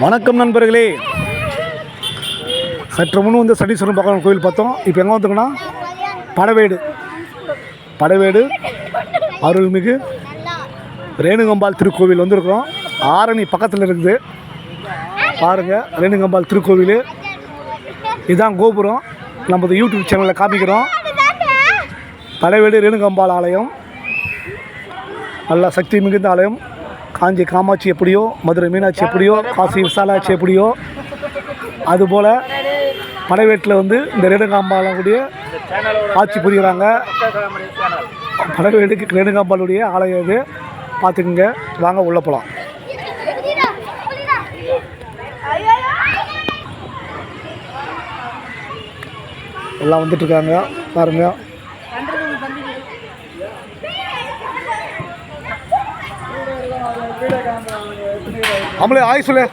வணக்கம் நண்பர்களே. சற்று முன் வந்து சனீஸ்வரன் பகவான் கோவில் பார்த்தோம். இப்போ எங்கே வந்துருக்கோன்னா படைவேடு அருள்மிகு ரேணுகம்பாள் திருக்கோவில் வந்திருக்கிறோம். ஆரணி பக்கத்தில் இருக்குது பாருங்கள். ரேணுகம்பாள் திருக்கோவில் இதுதான் கோபுரம். நம்ம யூடியூப் சேனலில் காமிக்கிறோம். படைவேடு ரேணுகம்பாள் ஆலயம் நல்ல சக்தி மிகுந்த ஆலயம். காஞ்சி காமாட்சி எப்படியோ, மதுரை மீனாட்சி எப்படியோ, காசி விசாலாட்சி எப்படியோ, அதுபோல் படைவேட்டில் வந்து இந்த ரேணுகாம்பாளுடைய ஆட்சி புரிகிறாங்க. படைவேடுக்கு ரேணுகாம்பாளுடைய ஆலயம் இது பார்த்துக்குங்க. வாங்க உள்ள போகலாம். எல்லாம் வந்துட்டுருக்காங்க பாருங்கள். அமலே ஆய் சொல்லு.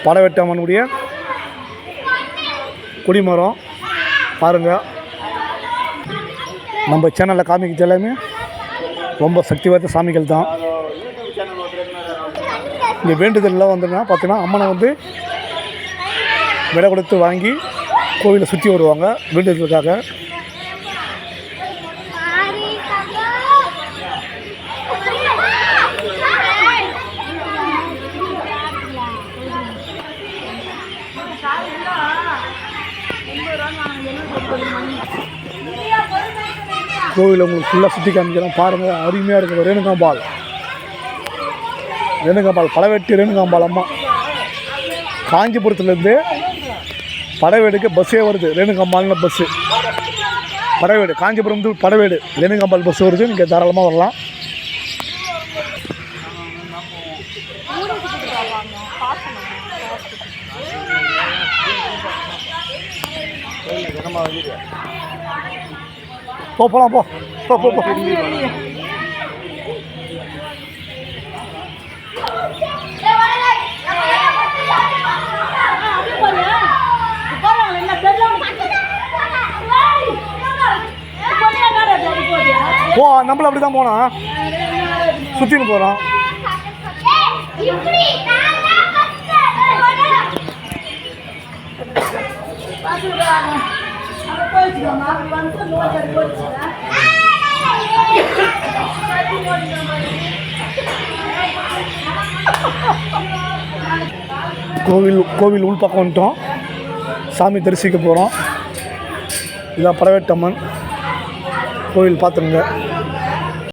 படைவெட்டம்மனுடைய குடிமரம் பாருங்கள். நம்ம சேனலில் காமிக்கிறது எல்லாமே ரொம்ப சக்தி வாய்ந்த சாமிகள் தான். இங்கே வேண்டுதல்லாம் வந்துன்னா பார்த்தீங்கன்னா அம்மனை வந்து விலை கொடுத்து வாங்கி கோவிலை சுற்றி வருவாங்க வேண்டுதலுக்காக. கோவிலை உங்களுக்கு ஃபுல்லாக சுற்றி காமிக்கிறோம் பாருங்கள். அருமையாக இருக்குது. ரேணுகாம்பாள் படைவேட்டு ரேணுகாம்பாள் அம்மா. காஞ்சிபுரத்துலேருந்து படைவேடுக்கு பஸ்ஸே வருது. ரேணுகாம்பாள்னு bus Padaivedu. Kanchipuram to Padaivedu Renukambal bus வருது. நீங்கள் தாராளமாக வரலாம். போகலாம் போ. போ நம்மள அப்படி தான் போனோம். சுற்றின்னு போகிறோம். கோவில் உள்பக்கம் வந்துட்டோம். சாமி தரிசிக்க போகிறோம். இதான் படைவேட்டம்மன் கோவில் பார்த்துருங்க.